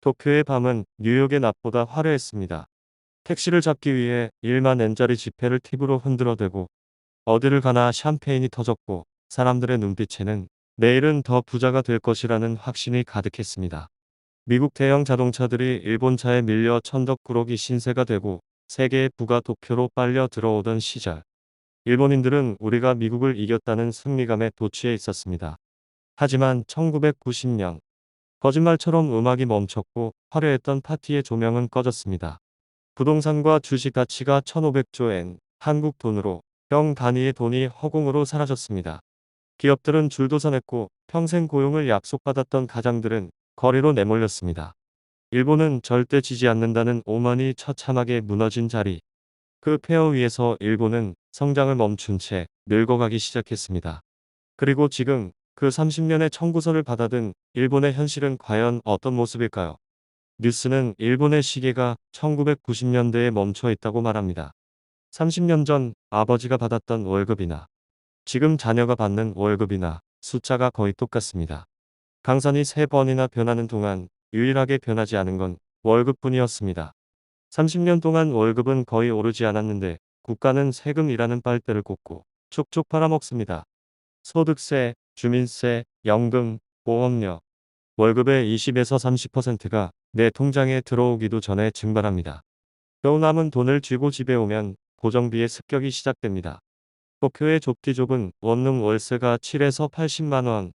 도쿄의 밤은 뉴욕의 낮보다 화려했습니다. 택시를 잡기 위해 1만 엔짜리 지폐를 팁으로 흔들어대고 어디를 가나 샴페인이 터졌고 사람들의 눈빛에는 내일은 더 부자가 될 것이라는 확신이 가득했습니다. 미국 대형 자동차들이 일본차에 밀려 천덕꾸러기 신세가 되고 세계의 부가 도쿄로 빨려 들어오던 시절, 일본인들은 우리가 미국을 이겼다는 승리감에 도취해 있었습니다. 하지만 1990년, 거짓말처럼 음악이 멈췄고 화려했던 파티의 조명은 꺼졌습니다. 부동산과 주식 가치가 1500조 엔, 한국 돈으로 영 단위의 돈이 허공으로 사라졌습니다. 기업들은 줄도 서냈고 평생 고용을 약속받았던 가장들은 거리로 내몰렸습니다. 일본은 절대 지지 않는다는 오만이 처참하게 무너진 자리. 그 폐허 위에서 일본은 성장을 멈춘 채 늙어가기 시작했습니다. 그리고 지금 그 30년의 청구서를 받아든 일본의 현실은 과연 어떤 모습일까요? 뉴스는 일본의 시계가 1990년대에 멈춰 있다고 말합니다. 30년 전 아버지가 받았던 월급이나 지금 자녀가 받는 월급이나 숫자가 거의 똑같습니다. 강산이 3번이나 변하는 동안 유일하게 변하지 않은 건 월급뿐이었습니다. 30년 동안 월급은 거의 오르지 않았는데 국가는 세금이라는 빨대를 꽂고 촉촉 빨아먹습니다. 소득세, 주민세, 연금, 보험료, 월급의 20에서 30%가 내 통장에 들어오기도 전에 증발합니다. 겨우 남은 돈을 쥐고 집에 오면 고정비의 습격이 시작됩니다. 도쿄의 좁디 좁은 원룸 월세가 7에서 80만 원,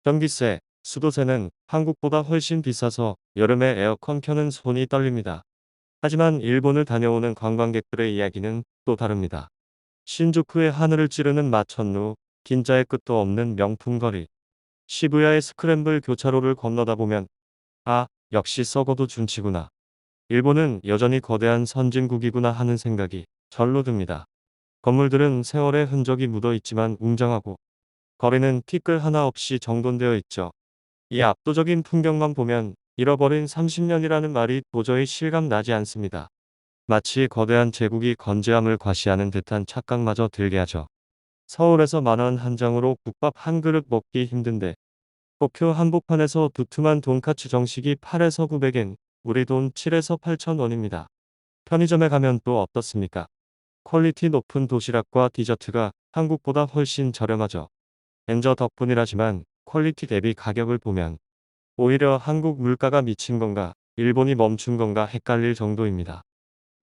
전기세, 수도세는 한국보다 훨씬 비싸서 여름에 에어컨 켜는 손이 떨립니다. 하지만 일본을 다녀오는 관광객들의 이야기는 또 다릅니다. 신주쿠의 하늘을 찌르는 마천루, 긴자의 끝도 없는 명품 거리, 시부야의 스크램블 교차로를 건너다 보면 아, 역시 썩어도 준치구나. 일본은 여전히 거대한 선진국이구나 하는 생각이 절로 듭니다. 건물들은 세월의 흔적이 묻어 있지만 웅장하고 거리는 티끌 하나 없이 정돈되어 있죠. 이 압도적인 풍경만 보면 잃어버린 30년이라는 말이 도저히 실감 나지 않습니다. 마치 거대한 제국이 건재함을 과시하는 듯한 착각마저 들게 하죠. 서울에서 만원 한 장으로 국밥 한 그릇 먹기 힘든데 도쿄 한복판에서 두툼한 돈카츠 정식이 8에서 900엔, 우리 돈 7에서 8천 원입니다. 편의점에 가면 또 어떻습니까? 퀄리티 높은 도시락과 디저트가 한국보다 훨씬 저렴하죠. 엔저 덕분이라지만 퀄리티 대비 가격을 보면 오히려 한국 물가가 미친 건가, 일본이 멈춘 건가 헷갈릴 정도입니다.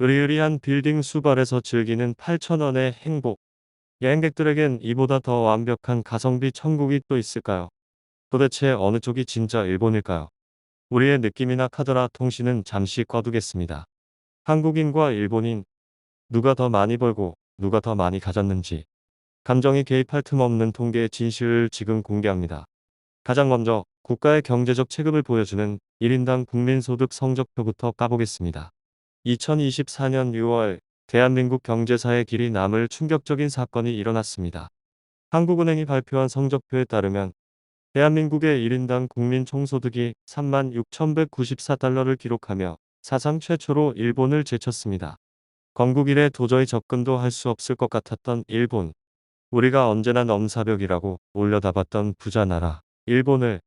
으리으리한 빌딩 수발에서 즐기는 8,000원의 행복. 여행객들에겐 이보다 더 완벽한 가성비 천국이 또 있을까요? 도대체 어느 쪽이 진짜 일본일까요? 우리의 느낌이나 카더라 통신은 잠시 꺼두겠습니다. 한국인과 일본인, 누가 더 많이 벌고 누가 더 많이 가졌는지 감정이 개입할 틈 없는 통계의 진실을 지금 공개합니다. 가장 먼저 국가의 경제적 체급을 보여주는 1인당 국민소득 성적표부터 까보겠습니다. 2024년 6월 대한민국 경제사의 길이 남을 충격적인 사건이 일어났습니다. 한국은행이 발표한 성적표에 따르면 대한민국의 1인당 국민 총소득이 36,194달러를 기록하며 사상 최초로 일본을 제쳤습니다. 건국 이래 도저히 접근도 할 수 없을 것 같았던 일본. 우리가 언제나 넘사벽이라고 올려다봤던 부자 나라 일본을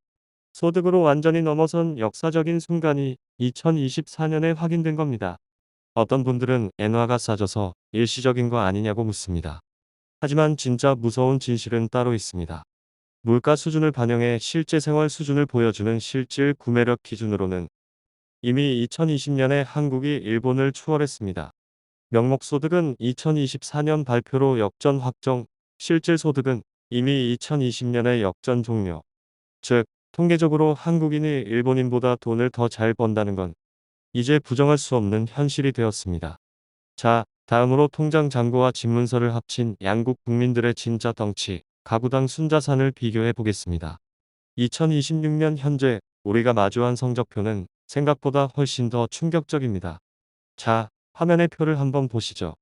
소득으로 완전히 넘어선 역사적인 순간이 2024년에 확인된 겁니다. 어떤 분들은 엔화가 싸져서 일시적인 거 아니냐고 묻습니다. 하지만 진짜 무서운 진실은 따로 있습니다. 물가 수준을 반영해 실제 생활 수준을 보여주는 실질 구매력 기준으로는 이미 2020년에 한국이 일본을 추월했습니다. 명목소득은 2024년 발표로 역전 확정, 실질 소득은 이미 2020년에 역전 종료. 즉, 통계적으로 한국인이 일본인보다 돈을 더 잘 번다는 건 이제 부정할 수 없는 현실이 되었습니다. 자, 다음으로 통장 잔고와 집문서를 합친 양국 국민들의 진짜 덩치, 가구당 순자산을 비교해 보겠습니다. 2026년 현재 우리가 마주한 성적표는 생각보다 훨씬 더 충격적입니다. 자, 화면의 표를 한번 보시죠.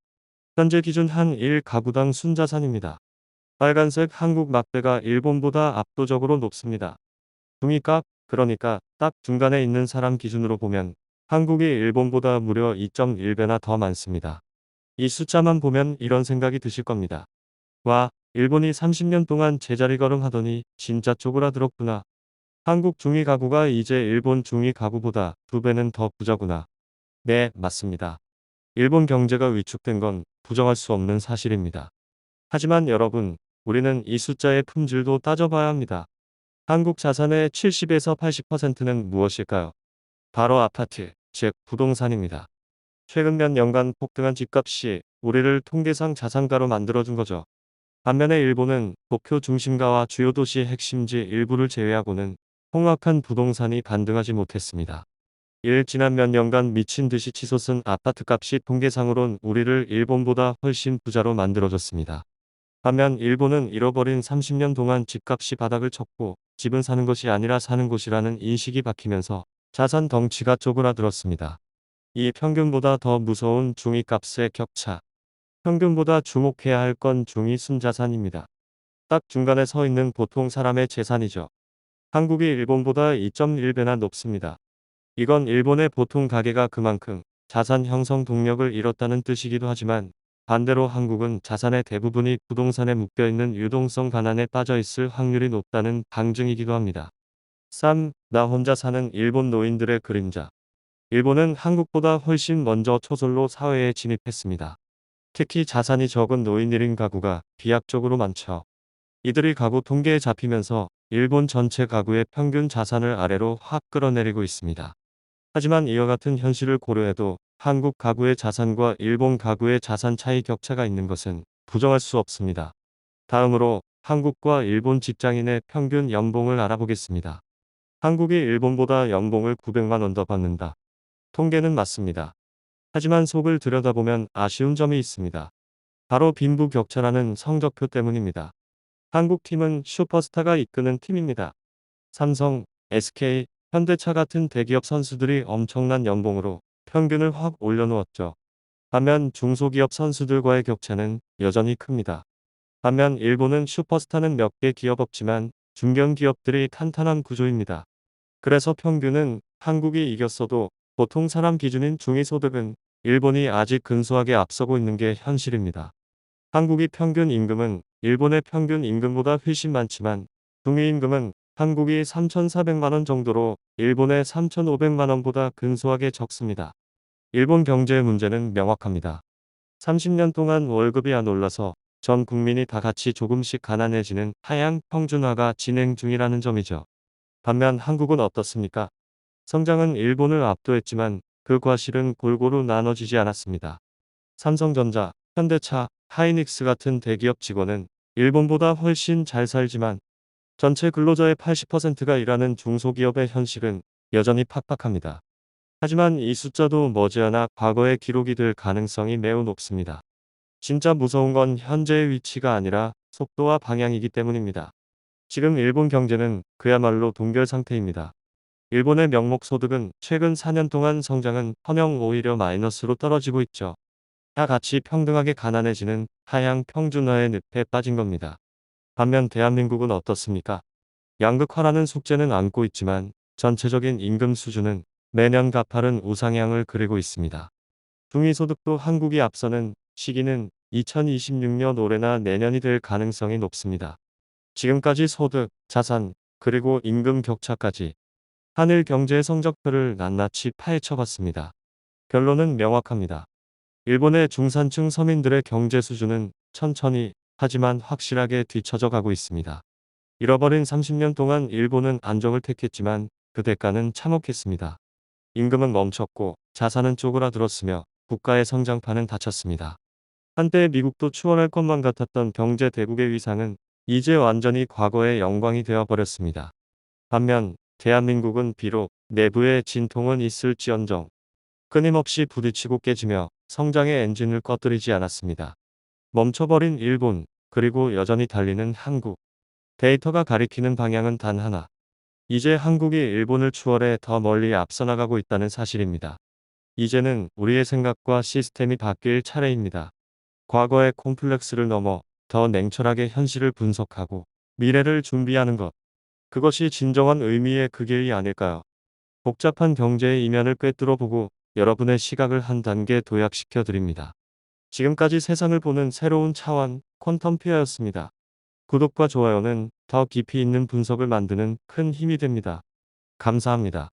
현재 기준 한 일 가구당 순자산입니다. 빨간색 한국 막대가 일본보다 압도적으로 높습니다. 중위값, 그러니까 딱 중간에 있는 사람 기준으로 보면 한국이 일본보다 무려 2.1배나 더 많습니다. 이 숫자만 보면 이런 생각이 드실 겁니다. 와, 일본이 30년 동안 제자리 걸음하더니 진짜 쪼그라들었구나. 한국 중위 가구가 이제 일본 중위 가구보다 2배는 더 부자구나. 네, 맞습니다. 일본 경제가 위축된 건 부정할 수 없는 사실입니다. 하지만 여러분, 우리는 이 숫자의 품질도 따져봐야 합니다. 한국 자산의 70에서 80%는 무엇일까요? 바로 아파트, 즉 부동산입니다. 최근 몇 년간 폭등한 집값이 우리를 통계상 자산가로 만들어준 거죠. 반면에 일본은 도쿄 중심가와 주요 도시 핵심지 일부를 제외하고는 홍악한 부동산이 반등하지 못했습니다. 지난 몇 년간 미친 듯이 치솟은 아파트값이 통계상으론 우리를 일본보다 훨씬 부자로 만들어줬습니다. 반면 일본은 잃어버린 30년 동안 집값이 바닥을 쳤고 집은 사는 것이 아니라 사는 곳이라는 인식이 박히면서 자산 덩치가 쪼그라들었습니다. 이 평균보다 더 무서운 중위값의 격차. 평균보다 주목해야 할 건 중위 순자산입니다. 딱 중간에 서 있는 보통 사람의 재산이죠. 한국이 일본보다 2.1배나 높습니다. 이건 일본의 보통 가계가 그만큼 자산 형성 동력을 잃었다는 뜻이기도 하지만 반대로 한국은 자산의 대부분이 부동산에 묶여있는 유동성 가난에 빠져있을 확률이 높다는 방증이기도 합니다. 3. 나 혼자 사는 일본 노인들의 그림자. 일본은 한국보다 훨씬 먼저 초솔로 사회에 진입했습니다. 특히 자산이 적은 노인 1인 가구가 비약적으로 많죠. 이들이 가구 통계에 잡히면서 일본 전체 가구의 평균 자산을 아래로 확 끌어내리고 있습니다. 하지만 이와 같은 현실을 고려해도 한국 가구의 자산과 일본 가구의 자산 차이 격차가 있는 것은 부정할 수 없습니다. 다음으로 한국과 일본 직장인의 평균 연봉을 알아보겠습니다. 한국이 일본보다 연봉을 900만 원 더 받는다. 통계는 맞습니다. 하지만 속을 들여다보면 아쉬운 점이 있습니다. 바로 빈부격차라는 성적표 때문입니다. 한국팀은 슈퍼스타가 이끄는 팀입니다. 삼성, SK, 현대차 같은 대기업 선수들이 엄청난 연봉으로 평균을 확 올려놓았죠. 반면 중소기업 선수들과의 격차는 여전히 큽니다. 반면 일본은 슈퍼스타는 몇 개 기업 없지만 중견기업들이 탄탄한 구조입니다. 그래서 평균은 한국이 이겼어도 보통 사람 기준인 중위소득은 일본이 아직 근소하게 앞서고 있는 게 현실입니다. 한국의 평균 임금은 일본의 평균 임금보다 훨씬 많지만 중위임금은 한국이 3,400만 원 정도로 일본의 3,500만 원보다 근소하게 적습니다. 일본 경제의 문제는 명확합니다. 30년 동안 월급이 안 올라서 전 국민이 다 같이 조금씩 가난해지는 하향 평준화가 진행 중이라는 점이죠. 반면 한국은 어떻습니까? 성장은 일본을 압도했지만 그 과실은 골고루 나눠지지 않았습니다. 삼성전자, 현대차, 하이닉스 같은 대기업 직원은 일본보다 훨씬 잘 살지만 전체 근로자의 80%가 일하는 중소기업의 현실은 여전히 팍팍합니다. 하지만 이 숫자도 머지않아 과거의 기록이 될 가능성이 매우 높습니다. 진짜 무서운 건 현재의 위치가 아니라 속도와 방향이기 때문입니다. 지금 일본 경제는 그야말로 동결 상태입니다. 일본의 명목 소득은 최근 4년 동안 성장은 커녕 오히려 마이너스로 떨어지고 있죠. 다 같이 평등하게 가난해지는 하향 평준화의 늪에 빠진 겁니다. 반면 대한민국은 어떻습니까? 양극화라는 숙제는 안고 있지만 전체적인 임금 수준은 매년 가파른 우상향을 그리고 있습니다. 중위소득도 한국이 앞서는 시기는 2026년 올해나 내년이 될 가능성이 높습니다. 지금까지 소득, 자산, 그리고 임금 격차까지 한일 경제 성적표를 낱낱이 파헤쳐봤습니다. 결론은 명확합니다. 일본의 중산층 서민들의 경제 수준은 천천히 하지만 확실하게 뒤처져 가고 있습니다. 잃어버린 30년 동안 일본은 안정을 택했지만 그 대가는 참혹했습니다. 임금은 멈췄고 자산은 쪼그라들었으며 국가의 성장판은 닫혔습니다. 한때 미국도 추월할 것만 같았던 경제 대국의 위상은 이제 완전히 과거의 영광이 되어버렸습니다. 반면 대한민국은 비록 내부의 진통은 있을지언정 끊임없이 부딪히고 깨지며 성장의 엔진을 꺼뜨리지 않았습니다. 멈춰버린 일본, 그리고 여전히 달리는 한국. 데이터가 가리키는 방향은 단 하나. 이제 한국이 일본을 추월해 더 멀리 앞서 나가고 있다는 사실입니다. 이제는 우리의 생각과 시스템이 바뀔 차례입니다. 과거의 콤플렉스를 넘어 더 냉철하게 현실을 분석하고 미래를 준비하는 것. 그것이 진정한 의미의 그 길이 아닐까요? 복잡한 경제의 이면을 꿰뚫어 보고 여러분의 시각을 한 단계 도약시켜 드립니다. 지금까지 세상을 보는 새로운 차원 퀀텀피어였습니다. 구독과 좋아요는 더 깊이 있는 분석을 만드는 큰 힘이 됩니다. 감사합니다.